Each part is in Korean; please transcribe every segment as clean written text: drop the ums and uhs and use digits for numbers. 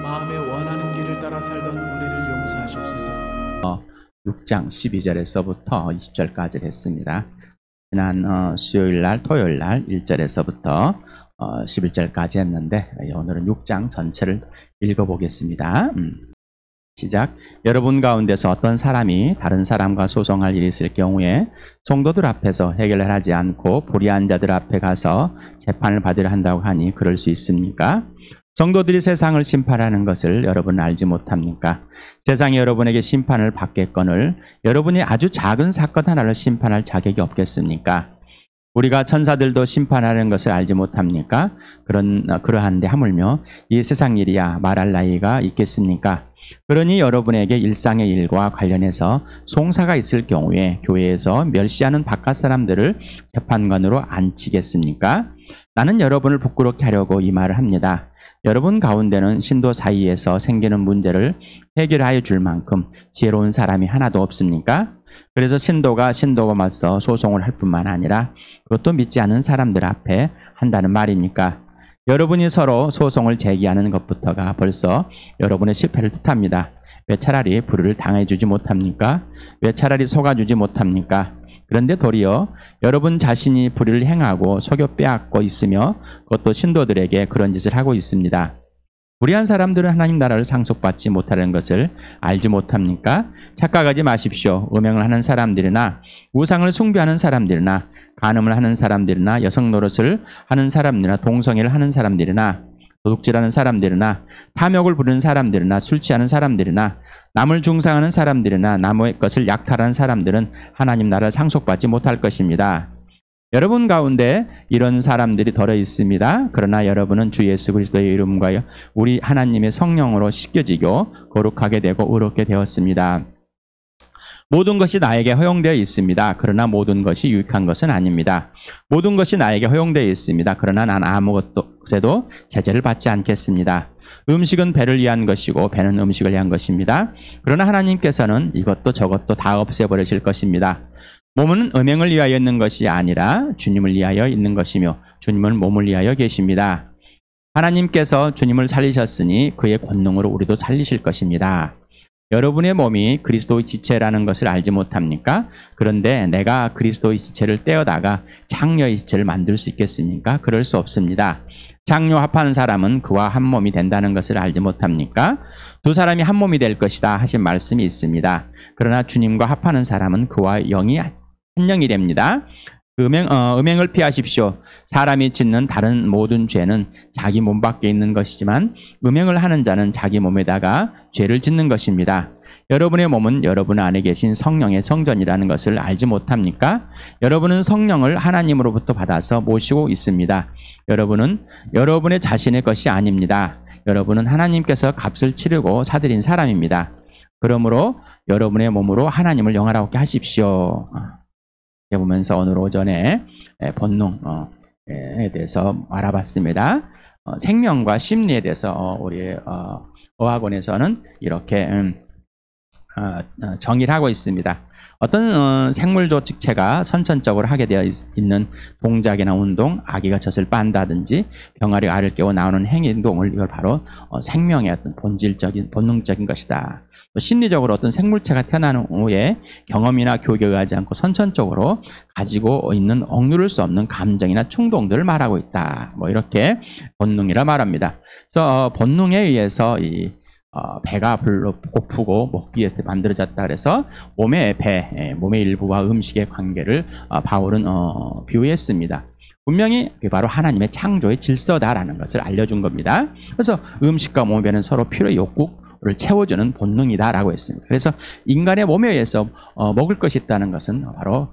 마음에 원하는 길을 따라 살던 우리를 용서하시옵소서. 6장 12절에서부터 20절까지 됐습니다. 지난 수요일날 토요일날 1절에서부터 11절까지 했는데 오늘은 6장 전체를 읽어보겠습니다. 시작. 여러분 가운데서 어떤 사람이 다른 사람과 소송할 일이 있을 경우에 성도들 앞에서 해결을 하지 않고 불의한 자들 앞에 가서 재판을 받으려 한다고 하니 그럴 수 있습니까? 성도들이 세상을 심판하는 것을 여러분은 알지 못합니까? 세상이 여러분에게 심판을 받겠거늘 여러분이 아주 작은 사건 하나를 심판할 자격이 없겠습니까? 우리가 천사들도 심판하는 것을 알지 못합니까? 그러한데 하물며 이 세상 일이야 말할 나이가 있겠습니까? 그러니 여러분에게 일상의 일과 관련해서 송사가 있을 경우에 교회에서 멸시하는 바깥 사람들을 재판관으로 앉히겠습니까? 나는 여러분을 부끄럽게 하려고 이 말을 합니다. 여러분 가운데는 신도 사이에서 생기는 문제를 해결하여 줄 만큼 지혜로운 사람이 하나도 없습니까? 그래서 신도가 신도와 맞서 소송을 할 뿐만 아니라 그것도 믿지 않는 사람들 앞에 한다는 말입니까? 여러분이 서로 소송을 제기하는 것부터가 벌써 여러분의 실패를 뜻합니다. 왜 차라리 불의를 당해주지 못합니까? 왜 차라리 속아주지 못합니까? 그런데 도리어 여러분 자신이 불의를 행하고 속여 빼앗고 있으며 그것도 신도들에게 그런 짓을 하고 있습니다. 불의한 사람들은 하나님 나라를 상속받지 못하는 것을 알지 못합니까? 착각하지 마십시오. 음행을 하는 사람들이나 우상을 숭배하는 사람들이나 간음을 하는 사람들이나 여성 노릇을 하는 사람들이나 동성애를 하는 사람들이나 도둑질하는 사람들이나 탐욕을 부리는 사람들이나 술 취하는 사람들이나 남을 중상하는 사람들이나 남의 것을 약탈하는 사람들은 하나님 나라를 상속받지 못할 것입니다. 여러분 가운데 이런 사람들이 덜어 있습니다. 그러나 여러분은 주 예수 그리스도의 이름과 우리 하나님의 성령으로 씻겨지고 거룩하게 되고 의롭게 되었습니다. 모든 것이 나에게 허용되어 있습니다. 그러나 모든 것이 유익한 것은 아닙니다. 모든 것이 나에게 허용되어 있습니다. 그러나 난 아무것에도 제재를 받지 않겠습니다. 음식은 배를 위한 것이고 배는 음식을 위한 것입니다. 그러나 하나님께서는 이것도 저것도 다 없애버리실 것입니다. 몸은 음행을 위하여 있는 것이 아니라 주님을 위하여 있는 것이며 주님은 몸을 위하여 계십니다. 하나님께서 주님을 살리셨으니 그의 권능으로 우리도 살리실 것입니다. 여러분의 몸이 그리스도의 지체라는 것을 알지 못합니까? 그런데 내가 그리스도의 지체를 떼어다가 장녀의 지체를 만들 수 있겠습니까? 그럴 수 없습니다. 장녀 합하는 사람은 그와 한 몸이 된다는 것을 알지 못합니까? 두 사람이 한 몸이 될 것이다 하신 말씀이 있습니다. 그러나 주님과 합하는 사람은 그와 영이 한 영이 됩니다. 음행을 피하십시오. 사람이 짓는 다른 모든 죄는 자기 몸 밖에 있는 것이지만 음행을 하는 자는 자기 몸에다가 죄를 짓는 것입니다. 여러분의 몸은 여러분 안에 계신 성령의 성전이라는 것을 알지 못합니까? 여러분은 성령을 하나님으로부터 받아서 모시고 있습니다. 여러분은 여러분의 자신의 것이 아닙니다. 여러분은 하나님께서 값을 치르고 사들인 사람입니다. 그러므로 여러분의 몸으로 하나님을 영화롭게 하십시오. 이렇게 보면서 오늘 오전에 본능에 대해서 알아봤습니다. 생명과 심리에 대해서 우리 어학원에서는 이렇게 정의를 하고 있습니다. 어떤 생물 조직체가 선천적으로 하게 되어 있는 동작이나 운동, 아기가 젖을 빤다든지 병아리 알을 깨워 나오는 행동을 이걸 바로 생명의 어떤 본질적인 본능적인 것이다. 또 심리적으로 어떤 생물체가 태어나는 후에 경험이나 교육에 의하지 않고 선천적으로 가지고 있는 억누를 수 없는 감정이나 충동들을 말하고 있다. 뭐 이렇게 본능이라 말합니다. 그래서 본능에 의해서 이 배가 별로 고프고 먹기 위해서 만들어졌다 그래서 몸의 몸의 일부와 음식의 관계를 바울은 비유했습니다. 분명히 그게 바로 하나님의 창조의 질서다라는 것을 알려준 겁니다. 그래서 음식과 몸의 배는 서로 필요의 욕구를 채워주는 본능이다라고 했습니다. 그래서 인간의 몸에 의해서 먹을 것이 있다는 것은 바로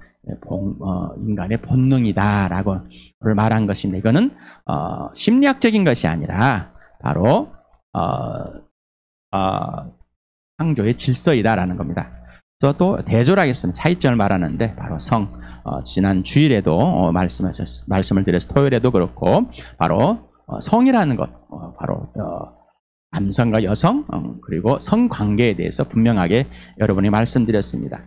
인간의 본능이다라고 말한 것입니다. 이거는 심리학적인 것이 아니라 바로 창조의 질서이다라는 겁니다. 그래서 또 대조하겠습니다. 차이점을 말하는데 바로 지난 주일에도 말씀을 드려서 토요일에도 그렇고 바로 성이라는 것, 바로 남성과 여성 그리고 성관계에 대해서 분명하게 여러분이 말씀드렸습니다.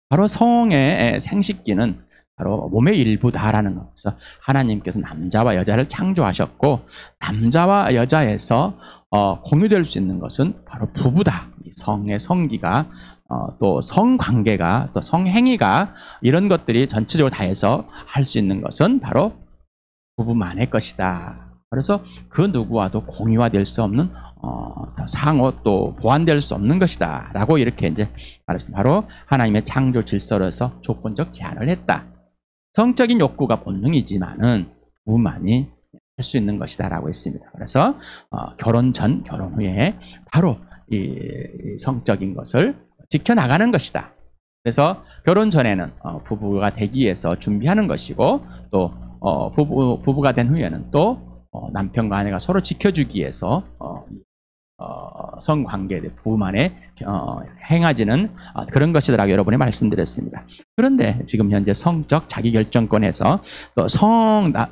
바로 성의 생식기는 바로 몸의 일부다라는 것. 그래서 하나님께서 남자와 여자를 창조하셨고 남자와 여자에서 공유될 수 있는 것은 바로 부부다. 이 성의 성기가 또 성관계가 또 성행위가 이런 것들이 전체적으로 다 해서 할 수 있는 것은 바로 부부만의 것이다. 그래서 그 누구와도 공유화될 수 없는 상호 또 보완될 수 없는 것이다 라고 이렇게 이제 말했습니다. 바로 하나님의 창조 질서로서 조건적 제한을 했다. 성적인 욕구가 본능이지만은 부부만이 할 수 있는 것이다 라고 했습니다. 그래서 결혼 전 결혼 후에 바로 이 성적인 것을 지켜나가는 것이다. 그래서 결혼 전에는 부부가 되기 위해서 준비하는 것이고 또 부부가 된 후에는 또 남편과 아내가 서로 지켜주기 위해서 성관계, 부부만에 행하지는 그런 것이라고 여러분이 말씀드렸습니다. 그런데 지금 현재 성적 자기결정권에서 또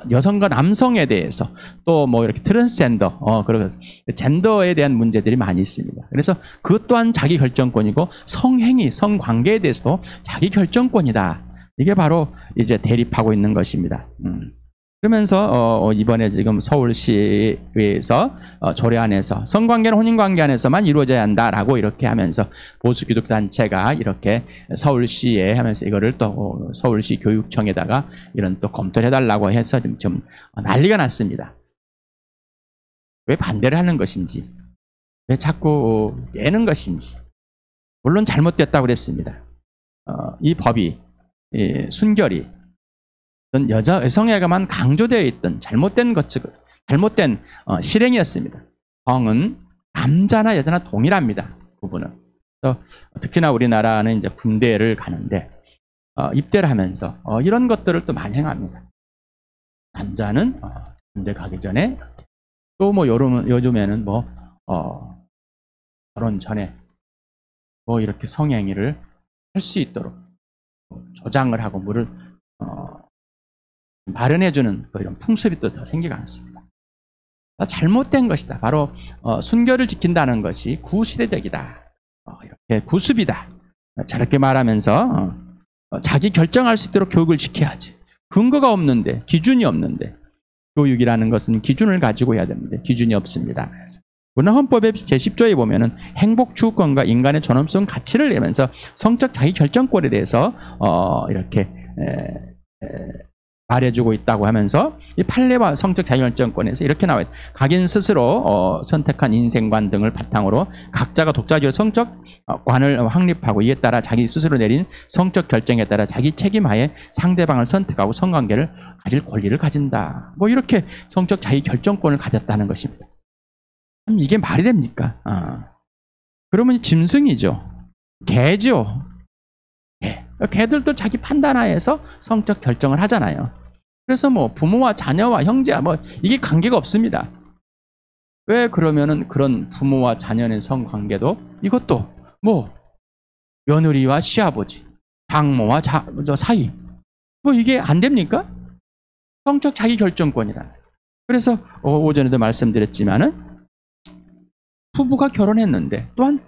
여성과 남성에 대해서 또 뭐 이렇게 트랜스젠더, 그리고 젠더에 대한 문제들이 많이 있습니다. 그래서 그것 또한 자기결정권이고 성행위, 성관계에 대해서도 자기결정권이다. 이게 바로 이제 대립하고 있는 것입니다. 그러면서 이번에 지금 서울시에서 조례 안에서 성관계는 혼인관계 안에서만 이루어져야 한다라고 이렇게 하면서 보수기독단체가 이렇게 서울시에 하면서 이거를 또 서울시 교육청에다가 이런 또 검토를 해달라고 해서 좀 난리가 났습니다. 왜 반대를 하는 것인지, 왜 자꾸 내는 것인지. 물론 잘못됐다고 그랬습니다. 이 법이, 순결이 여성에게만 강조되어 있던 잘못된 실행이었습니다. 성은 남자나 여자나 동일합니다. 부부는. 그래서 특히나 우리나라는 이제 군대를 가는데 입대를 하면서 이런 것들을 또 많이 행합니다. 남자는 군대 가기 전에 또 뭐 요즘에는 뭐 결혼 전에 뭐 이렇게 성행위를 할 수 있도록 조장을 하고 물을 마련해주는 이런 풍습이 또 더 생기가 않습니다. 잘못된 것이다. 바로 순결을 지킨다는 것이 구시대적이다. 이렇게 구습이다. 저렇게 말하면서 자기 결정할 수 있도록 교육을 시켜야지. 근거가 없는데, 기준이 없는데, 교육이라는 것은 기준을 가지고 해야 되는데 기준이 없습니다. 우리는 헌법의 제10조에 보면은 행복 추구권과 인간의 존엄성 가치를 내면서 성적 자기 결정권에 대해서 이렇게 말해주고 있다고 하면서 이 판례와 성적 자유결정권에서 이렇게 나와요. 각인 스스로 선택한 인생관 등을 바탕으로 각자가 독자적으로 성적 관을 확립하고 이에 따라 자기 스스로 내린 성적 결정에 따라 자기 책임하에 상대방을 선택하고 성관계를 가질 권리를 가진다. 뭐 이렇게 성적 자유결정권을 가졌다는 것입니다. 이게 말이 됩니까? 그러면 짐승이죠. 개죠. 개들도 자기 판단하에서 성적 결정을 하잖아요. 그래서 뭐 부모와 자녀와 형제와 뭐 이게 관계가 없습니다. 왜 그러면은 그런 부모와 자녀의 성관계도 이것도 뭐 며느리와 시아버지, 장모와 저 사이 뭐 이게 안 됩니까? 성적 자기결정권이라. 그래서 오전에도 말씀드렸지만은 부부가 결혼했는데 또한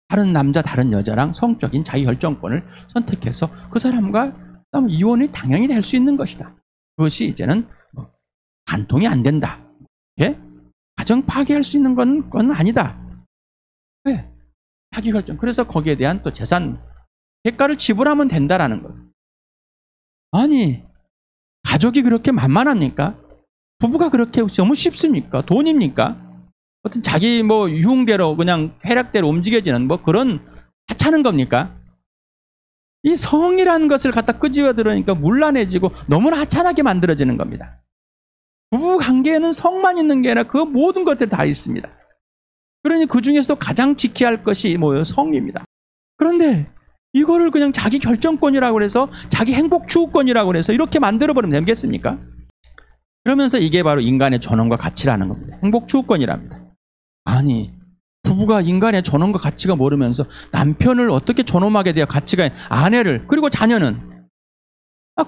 다른 남자, 다른 여자랑 성적인 자기결정권을 선택해서 그 사람과 이혼이 당연히 될 수 있는 것이다. 그것이 이제는 간통이 안 된다. 가정 파괴할 수 있는 건 아니다. 왜? 자기결정. 그래서 거기에 대한 또 재산 대가를 지불하면 된다라는 거예요. 아니, 가족이 그렇게 만만합니까? 부부가 그렇게 너무 쉽습니까? 돈입니까? 어떤 자기 뭐 유흥대로 그냥 쾌락대로 움직여지는 뭐 그런 하찮은 겁니까? 이 성이라는 것을 갖다 끄집어 들으니까 문란해지고 너무나 하찮게 만들어지는 겁니다. 부부 관계에는 성만 있는 게 아니라 그 모든 것들이 다 있습니다. 그러니 그 중에서도 가장 지켜야 할 것이 뭐예요? 성입니다. 그런데 이거를 그냥 자기 결정권이라고 해서 자기 행복 추구권이라고 해서 이렇게 만들어버리면 되겠습니까? 그러면서 이게 바로 인간의 존엄과 가치라는 겁니다. 행복 추구권이랍니다. 아니, 부부가 인간의 존엄과 가치가 모르면서 남편을 어떻게 존엄하게 돼요? 가치가 아내를 그리고 자녀는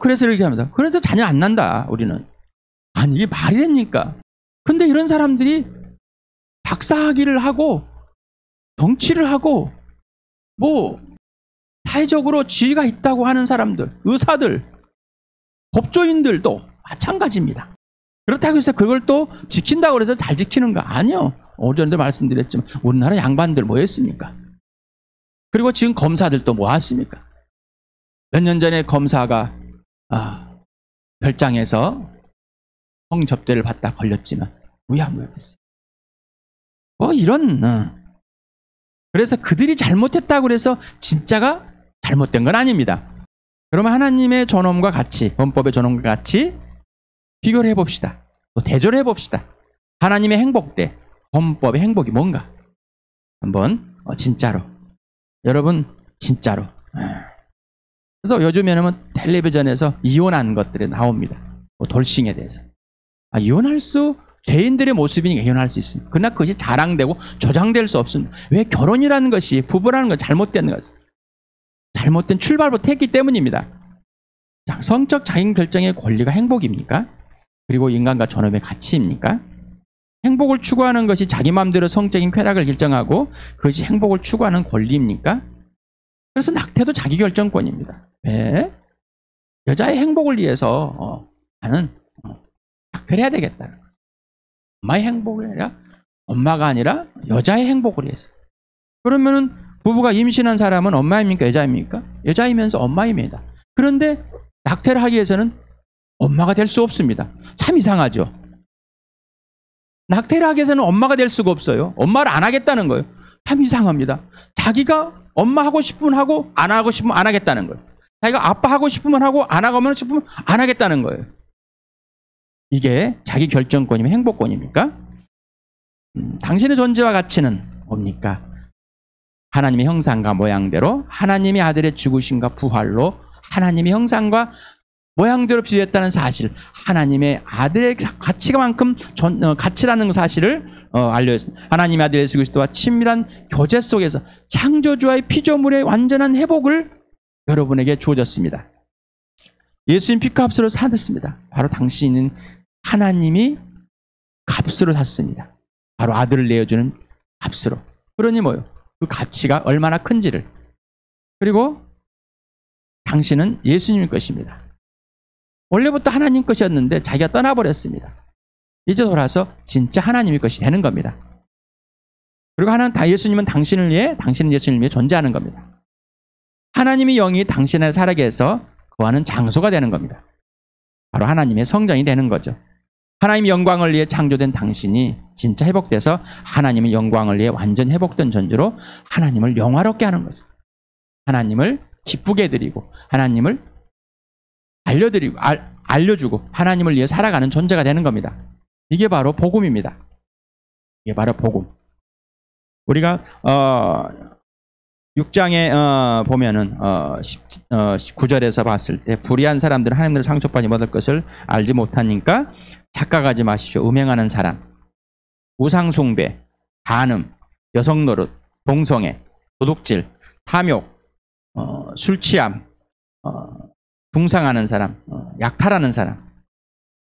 그래서 이렇게 합니다. 그래서 자녀 안 난다 우리는. 아니 이게 말이 됩니까? 근데 이런 사람들이 박사학위를 하고 정치를 하고 뭐 사회적으로 지위가 있다고 하는 사람들, 의사들, 법조인들도 마찬가지입니다. 그렇다고 해서 그걸 또 지킨다고 해서 잘 지키는 거 아니요. 오전에도 말씀드렸지만 우리나라 양반들 뭐 했습니까? 그리고 지금 검사들도 뭐 했습니까? 몇 년 전에 검사가 별장에서 성접대를 받다 걸렸지만 무야무야했어요. 뭐 이런 그래서 그들이 잘못했다고 해서 진짜가 잘못된 건 아닙니다. 그러면 하나님의 존엄과 같이, 헌법의 존엄과 같이 비교를 해봅시다. 또 대조를 해봅시다. 하나님의 행복대, 헌법의 행복이 뭔가 한번 진짜로, 여러분 진짜로. 그래서 요즘에는 텔레비전에서 이혼한 것들이 나옵니다. 뭐 돌싱에 대해서. 이혼할 수, 죄인들의 모습이니까 이혼할 수 있습니다. 그러나 그것이 자랑되고 조장될 수 없습니다. 왜? 결혼이라는 것이, 부부라는 건 잘못된 것, 잘못된 출발부터 했기 때문입니다. 자, 성적 자기 결정의 권리가 행복입니까? 그리고 인간과 존엄의 가치입니까? 행복을 추구하는 것이 자기 마음대로 성적인 쾌락을 결정하고 그것이 행복을 추구하는 권리입니까? 그래서 낙태도 자기 결정권입니다. 왜? 여자의 행복을 위해서 나는 낙태를 해야 되겠다. 엄마의 행복을 아니라, 엄마가 아니라 여자의 행복을 위해서. 그러면은 부부가 임신한 사람은 엄마입니까? 여자입니까? 여자이면서 엄마입니다. 그런데 낙태를 하기 위해서는 엄마가 될 수 없습니다. 참 이상하죠. 낙태를 하기 위해서는 엄마가 될 수가 없어요. 엄마를 안 하겠다는 거예요. 참 이상합니다. 자기가 엄마 하고 싶으면 하고 안 하고 싶으면 안 하겠다는 거예요. 자기가 아빠 하고 싶으면 하고 안 하고 싶으면 안 하겠다는 거예요. 이게 자기 결정권이면 행복권입니까? 당신의 존재와 가치는 뭡니까? 하나님의 형상과 모양대로 하나님의 아들의 죽으심과 부활로 하나님의 형상과 모양대로 비유했다는 사실, 하나님의 아들의 가치만큼 가치라는 사실을 알려줬습니다. 하나님의 아들 예수 그리스도와 친밀한 교제 속에서 창조주와의 피조물의 완전한 회복을 여러분에게 주어졌습니다. 예수님 피값으로 사셨습니다. 바로 당신은 하나님이 값으로 샀습니다. 바로 아들을 내어주는 값으로. 그러니 뭐요? 그 가치가 얼마나 큰지를. 그리고 당신은 예수님의 것입니다. 원래부터 하나님 것이었는데 자기가 떠나버렸습니다. 이제 돌아서 진짜 하나님의 것이 되는 겁니다. 그리고 예수님은 당신을 위해, 당신은 예수님을 위해 존재하는 겁니다. 하나님의 영이 당신을 살게 해서 거하는 장소가 되는 겁니다. 바로 하나님의 성전이 되는 거죠. 하나님의 영광을 위해 창조된 당신이 진짜 회복돼서 하나님의 영광을 위해 완전 회복된 존재로 하나님을 영화롭게 하는 거죠. 하나님을 기쁘게 해드리고 하나님을 알려주고 하나님을 위해 살아가는 존재가 되는 겁니다. 이게 바로 복음입니다. 이게 바로 복음. 우리가 6장에 보면은 9절에서 봤을 때 불의한 사람들은 하나님으로 상속받지 못할 것을 알지 못하니까 착각하지 마십시오. 음행하는 사람, 우상숭배, 간음, 여성노릇, 동성애, 도둑질, 탐욕, 술취함, 붕상하는 사람, 약탈하는 사람.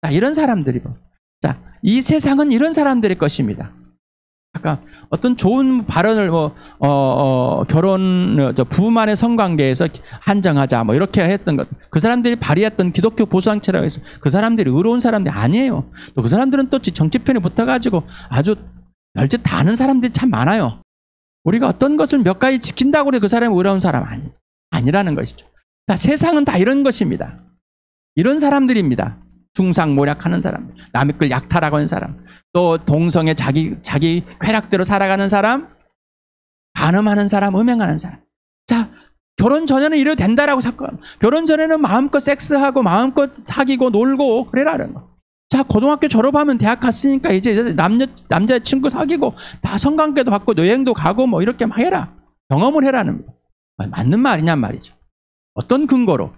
자, 이런 사람들이 자, 이 세상은 이런 사람들의 것입니다. 아까 어떤 좋은 발언을 부부만의 성관계에서 한정하자 이렇게 했던 것, 그 사람들이 발휘했던 기독교 보수학체라고 해서 그 사람들이 의로운 사람들이 아니에요. 또 그 사람들은 또 정치편에 붙어가지고 아주 별짓 다 아는 사람들이 참 많아요. 우리가 어떤 것을 몇 가지 지킨다고 해서 그 사람이 의로운 사람 아니라는 것이죠. 자, 세상은 다 이런 것입니다. 이런 사람들입니다. 중상모략하는 사람, 남의 걸 약탈하고 하는 사람, 또 동성애 자기 쾌락대로 살아가는 사람, 간음하는 사람, 음행하는 사람. 자, 결혼 전에는 이래도 된다라고 사건. 결혼 전에는 마음껏 섹스하고 마음껏 사귀고 놀고 그래라는 거. 자, 고등학교 졸업하면 대학 갔으니까 이제 남자친구 사귀고 다 성관계도 갖고 여행도 가고 이렇게 막 해라. 경험을 해라는 거. 맞는 말이냔 말이죠. 어떤 근거로?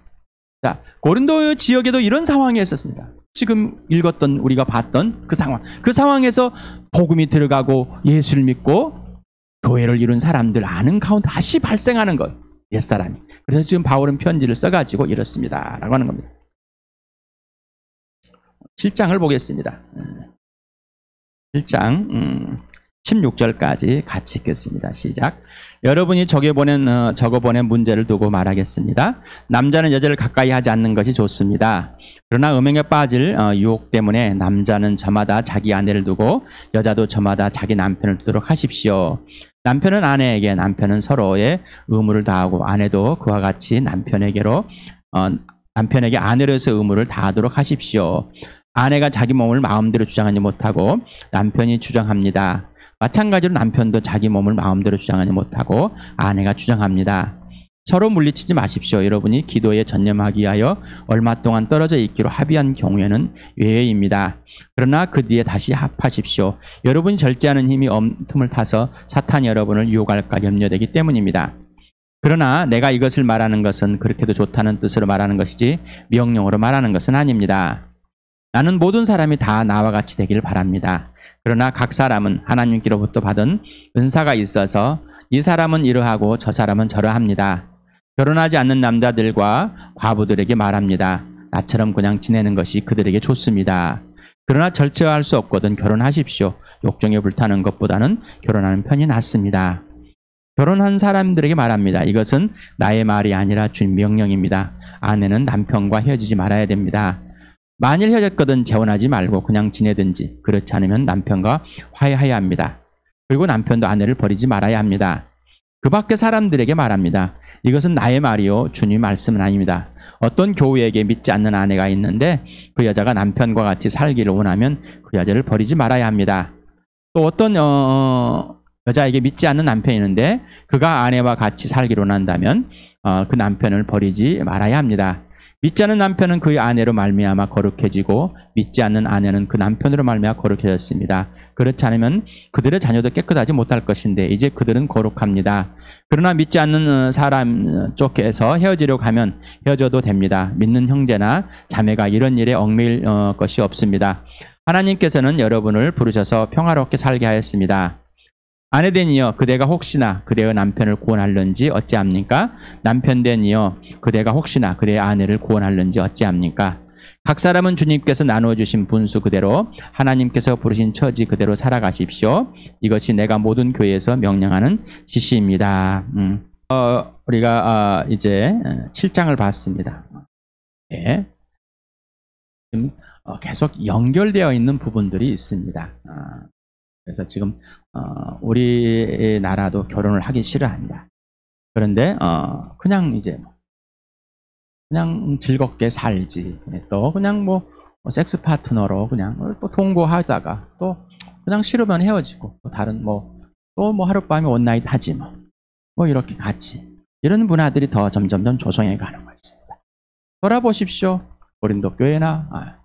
자, 고린도 지역에도 이런 상황이 있었습니다. 지금 읽었던, 우리가 봤던 그 상황. 그 상황에서 복음이 들어가고 예수를 믿고 교회를 이룬 사람들 아는 가운데 다시 발생하는 것. 옛사람이. 그래서 지금 바울은 편지를 써가지고 이렇습니다. 라고 하는 겁니다. 7장을 보겠습니다. 7장 16절까지 같이 읽겠습니다. 시작. 여러분이 적어보낸 문제를 두고 말하겠습니다. 남자는 여자를 가까이 하지 않는 것이 좋습니다. 그러나 음행에 빠질 유혹 때문에 남자는 저마다 자기 아내를 두고 여자도 저마다 자기 남편을 두도록 하십시오. 남편은 아내에게, 남편은 서로의 의무를 다하고 아내도 그와 같이 남편에게 아내로서 의무를 다하도록 하십시오. 아내가 자기 몸을 마음대로 주장하지 못하고 남편이 주장합니다. 마찬가지로 남편도 자기 몸을 마음대로 주장하지 못하고 아내가 주장합니다. 서로 물리치지 마십시오. 여러분이 기도에 전념하기 위하여 얼마 동안 떨어져 있기로 합의한 경우에는 예외입니다. 그러나 그 뒤에 다시 합하십시오. 여러분이 절제하는 힘이 틈을 타서 사탄이 여러분을 유혹할까 염려되기 때문입니다. 그러나 내가 이것을 말하는 것은 그렇게도 좋다는 뜻으로 말하는 것이지 명령으로 말하는 것은 아닙니다. 나는 모든 사람이 다 나와 같이 되기를 바랍니다. 그러나 각 사람은 하나님께로부터 받은 은사가 있어서 이 사람은 이러하고 저 사람은 저러합니다. 결혼하지 않는 남자들과 과부들에게 말합니다. 나처럼 그냥 지내는 것이 그들에게 좋습니다. 그러나 절제할 수 없거든 결혼하십시오. 욕정에 불타는 것보다는 결혼하는 편이 낫습니다. 결혼한 사람들에게 말합니다. 이것은 나의 말이 아니라 주님 명령입니다. 아내는 남편과 헤어지지 말아야 됩니다. 만일 헤어졌거든 재혼하지 말고 그냥 지내든지, 그렇지 않으면 남편과 화해해야 합니다. 그리고 남편도 아내를 버리지 말아야 합니다. 그 밖에 사람들에게 말합니다. 이것은 나의 말이요 주님 말씀은 아닙니다. 어떤 교우에게 믿지 않는 아내가 있는데 그 여자가 남편과 같이 살기를 원하면 그 여자를 버리지 말아야 합니다. 또 어떤 여자에게 믿지 않는 남편이 있는데 그가 아내와 같이 살기를 원한다면 그 남편을 버리지 말아야 합니다. 믿지 않는 남편은 그의 아내로 말미암아 거룩해지고 믿지 않는 아내는 그 남편으로 말미암아 거룩해졌습니다. 그렇지 않으면 그들의 자녀도 깨끗하지 못할 것인데 이제 그들은 거룩합니다. 그러나 믿지 않는 사람 쪽에서 헤어지려고 하면 헤어져도 됩니다. 믿는 형제나 자매가 이런 일에 얽매일 것이 없습니다. 하나님께서는 여러분을 부르셔서 평화롭게 살게 하였습니다. 아내되니여 그대가 혹시나 그대의 남편을 구원할는지 어찌합니까? 남편되니여 그대가 혹시나 그대의 아내를 구원할는지 어찌합니까? 각 사람은 주님께서 나누어주신 분수 그대로 하나님께서 부르신 처지 그대로 살아가십시오. 이것이 내가 모든 교회에서 명령하는 지시입니다. 우리가 이제 7장을 봤습니다. 네. 지금 계속 연결되어 있는 부분들이 있습니다. 그래서 지금 우리나라도 결혼을 하기 싫어합니다. 그런데 그냥 이제 그냥 즐겁게 살지, 또 그냥 뭐 섹스 파트너로 그냥 또 동거하다가 또 그냥 싫으면 헤어지고 또 다른 또 하룻밤에 원나잇 하지 뭐 이렇게 같이 이런 문화들이 더 점점점 조성해 가는 거 있습니다. 돌아보십시오. 고린도 교회나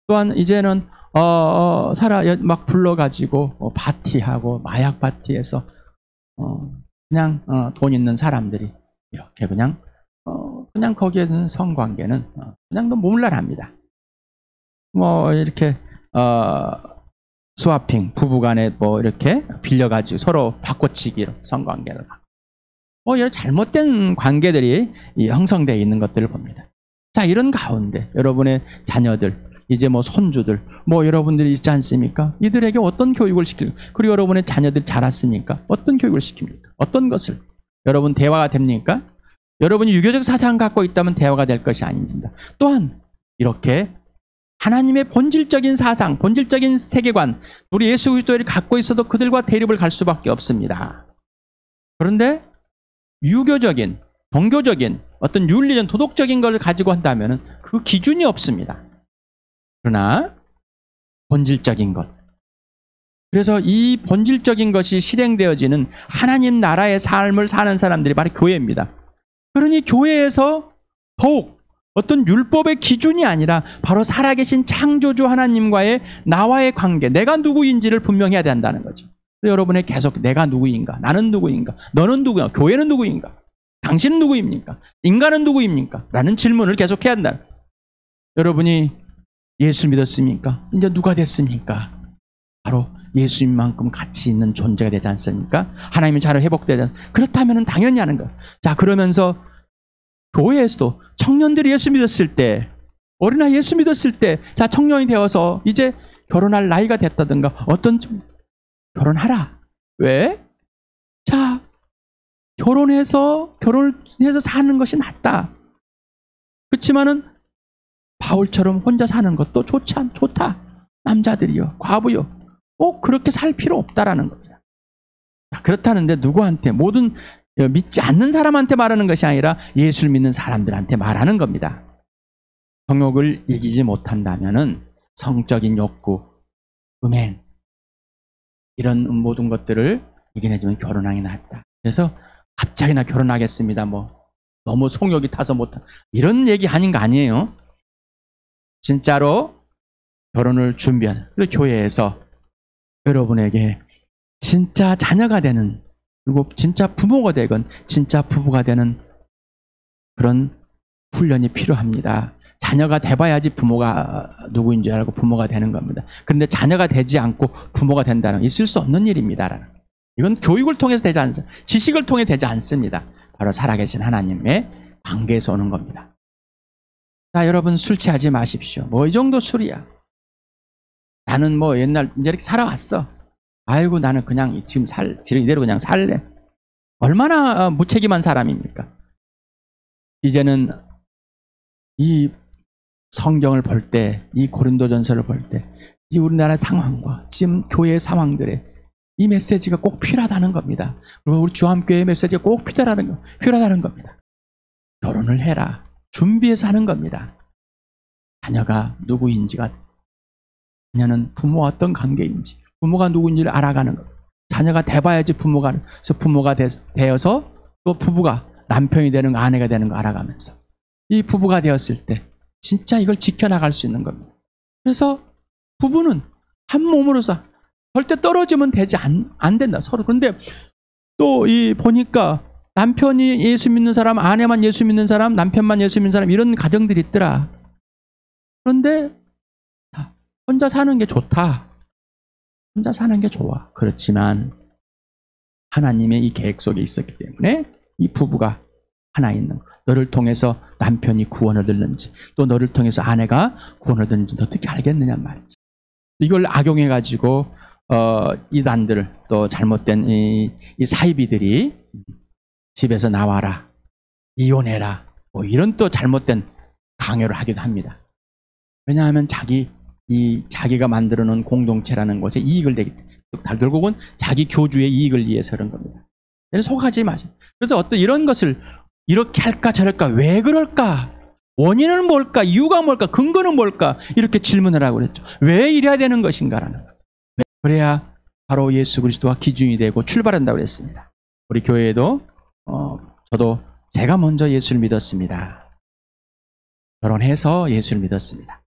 또한 이제는 막 불러가지고 파티하고 마약 파티에서 그냥 돈 있는 사람들이 이렇게 그냥 거기에 있는 성관계는 그냥 너무 몰랄합니다. 이렇게 스와핑 부부간에 이렇게 빌려가지고 서로 바꿔치기로 성관계를 하고 이런 잘못된 관계들이 형성되어 있는 것들을 봅니다. 자, 이런 가운데 여러분의 자녀들 이제 손주들 여러분들이 있지 않습니까? 이들에게 어떤 교육을 시킬까? 그리고 여러분의 자녀들이 자랐습니까? 어떤 교육을 시킵니까? 어떤 것을? 여러분 대화가 됩니까? 여러분이 유교적 사상을 갖고 있다면 대화가 될 것이 아닙니다. 또한 이렇게 하나님의 본질적인 사상, 본질적인 세계관, 우리 예수 그리스도를 갖고 있어도 그들과 대립을 갈 수밖에 없습니다. 그런데 유교적인, 종교적인 어떤 윤리적, 도덕적인 걸 가지고 한다면 그 기준이 없습니다. 그러나 본질적인 것. 그래서 이 본질적인 것이 실행되어지는 하나님 나라의 삶을 사는 사람들이 바로 교회입니다. 그러니 교회에서 더욱 어떤 율법의 기준이 아니라 바로 살아계신 창조주 하나님과의 나와의 관계, 내가 누구인지를 분명해야 된다는 거죠. 여러분의 계속 내가 누구인가, 나는 누구인가, 너는 누구인가, 교회는 누구인가, 당신은 누구입니까, 인간은 누구입니까? 라는 질문을 계속 해야 한다. 여러분이 예수 믿었습니까? 이제 누가 됐습니까? 바로 예수님만큼 가치 있는 존재가 되지 않습니까? 하나님의 자로 회복되지 않습니까? 그렇다면 당연히 하는 거예요. 자, 그러면서 교회에서도 청년들이 예수 믿었을 때, 어린아이 예수 믿었을 때, 자, 청년이 되어서 이제 결혼할 나이가 됐다든가, 결혼하라. 왜? 자, 결혼해서 사는 것이 낫다. 그렇지만은 바울처럼 혼자 사는 것도 좋다. 남자들이요, 과부요, 꼭 그렇게 살 필요 없다라는 겁니다. 그렇다는데 누구한테, 모든 믿지 않는 사람한테 말하는 것이 아니라 예수를 믿는 사람들한테 말하는 겁니다. 성욕을 이기지 못한다면은 성적인 욕구, 음행, 이런 모든 것들을 이겨내주면 결혼하기 낫다. 그래서 갑자기나 결혼하겠습니다. 너무 성욕이 타서 못한, 이런 얘기 하는 거 아니에요. 진짜로 결혼을 준비하는, 그리고 교회에서 여러분에게 진짜 자녀가 되는, 그리고 진짜 부모가 되건 진짜 부부가 되는 그런 훈련이 필요합니다. 자녀가 돼봐야지 부모가 누구인 줄 알고 부모가 되는 겁니다. 그런데 자녀가 되지 않고 부모가 된다는 건 있을 수 없는 일입니다. 이건 교육을 통해서 되지 않습니다. 지식을 통해 되지 않습니다. 바로 살아계신 하나님의 관계에서 오는 겁니다. 자, 여러분, 술 취하지 마십시오. 이 정도 술이야. 나는 옛날 이제 이렇게 살아왔어. 아이고, 나는 그냥 지금 이대로 그냥 살래. 얼마나 무책임한 사람입니까? 이제는 이 성경을 볼 때, 이 고린도전서를 볼 때, 이 우리나라 상황과 지금 교회의 상황들에 이 메시지가 꼭 필요하다는 겁니다. 그리고 우리 주함교회의 메시지가 꼭 필요하다는 겁니다. 결혼을 해라. 준비해서 하는 겁니다. 자녀가 누구인지가, 자녀는 부모와 어떤 관계인지, 부모가 누구인지를 알아가는 것. 자녀가 돼봐야지 부모가 되어서 또 부부가 남편이 되는 거, 아내가 되는 거 알아가면서 이 부부가 되었을 때 진짜 이걸 지켜나갈 수 있는 겁니다. 그래서 부부는 한 몸으로서 절대 떨어지면 안 된다, 서로. 그런데 또 보니까 남편이 예수 믿는 사람, 아내만 예수 믿는 사람, 남편만 예수 믿는 사람, 이런 가정들이 있더라. 그런데 혼자 사는 게 좋다. 혼자 사는 게 좋아. 그렇지만 하나님의 이 계획 속에 있었기 때문에 이 부부가 하나 있는 거. 너를 통해서 남편이 구원을 얻는지, 또 너를 통해서 아내가 구원을 얻는지 어떻게 알겠느냐 말이지. 이걸 악용해가지고 이단들, 또 잘못된 이 사이비들이 집에서 나와라, 이혼해라, 이런 또 잘못된 강요를 하기도 합니다. 왜냐하면 자기가 만들어 놓은 공동체라는 것에 이익을 내기 때문에, 결국은 자기 교주의 이익을 위해서 그런 겁니다. 속하지 마세요. 그래서 어떤 이런 것을 이렇게 할까 저럴까, 왜 그럴까, 원인은 뭘까, 이유가 뭘까, 근거는 뭘까, 이렇게 질문을 하고 그랬죠. 왜 이래야 되는 것인가라는 것. 그래야 바로 예수 그리스도가 기준이 되고 출발한다고 그랬습니다. 우리 교회에도 저도 제가 먼저 예수를 믿었습니다. 결혼해서 예수를 믿었습니다.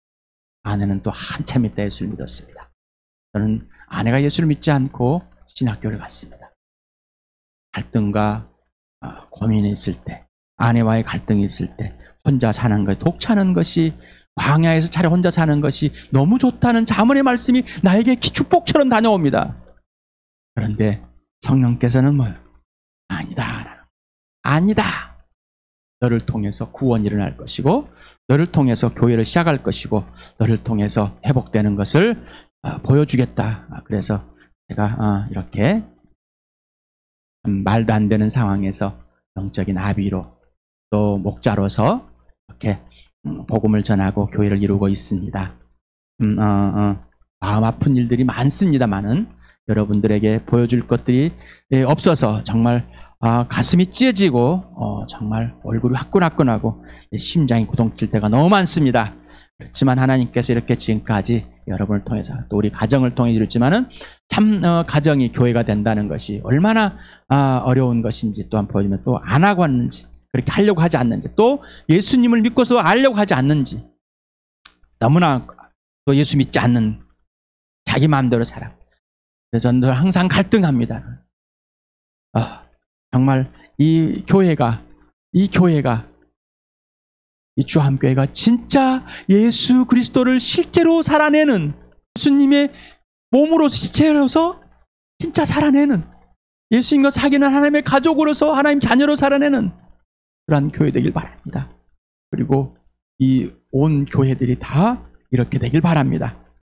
아내는 또 한참 있다 예수를 믿었습니다. 저는 아내가 예수를 믿지 않고 신학교를 갔습니다. 갈등과 고민이 있을 때, 아내와의 갈등이 있을 때 혼자 사는 것, 독차는 것이, 광야에서 차라리 혼자 사는 것이 너무 좋다는 잠언의 말씀이 나에게 축복처럼 다녀옵니다. 그런데 성령께서는 아니다. 너를 통해서 구원이 일어날 것이고, 너를 통해서 교회를 시작할 것이고, 너를 통해서 회복되는 것을 보여주겠다. 그래서 제가 이렇게 말도 안 되는 상황에서 영적인 아비로, 또 목자로서 이렇게 복음을 전하고 교회를 이루고 있습니다. 마음 아픈 일들이 많습니다만은 여러분들에게 보여줄 것들이 없어서 정말 가슴이 찢어지고 정말 얼굴이 화끈화끈하고 심장이 고동칠 때가 너무 많습니다. 그렇지만 하나님께서 이렇게 지금까지 여러분을 통해서, 또 우리 가정을 통해 이루지만은 참 가정이 교회가 된다는 것이 얼마나 어려운 것인지 또한 보여주면, 또 안 하고 왔는지, 그렇게 하려고 하지 않는지, 또 예수님을 믿고서 알려고 하지 않는지, 너무나 또 예수 믿지 않는 자기 마음대로 살아. 그래서 저는 항상 갈등합니다. 정말 이 교회가 이 주함교회가 진짜 예수 그리스도를 실제로 살아내는, 예수님의 몸으로 지체로서 진짜 살아내는, 예수님과 사귀는 하나님의 가족으로서 하나님 자녀로 살아내는 그러한 교회 되길 바랍니다. 그리고 이 온 교회들이 다 이렇게 되길 바랍니다.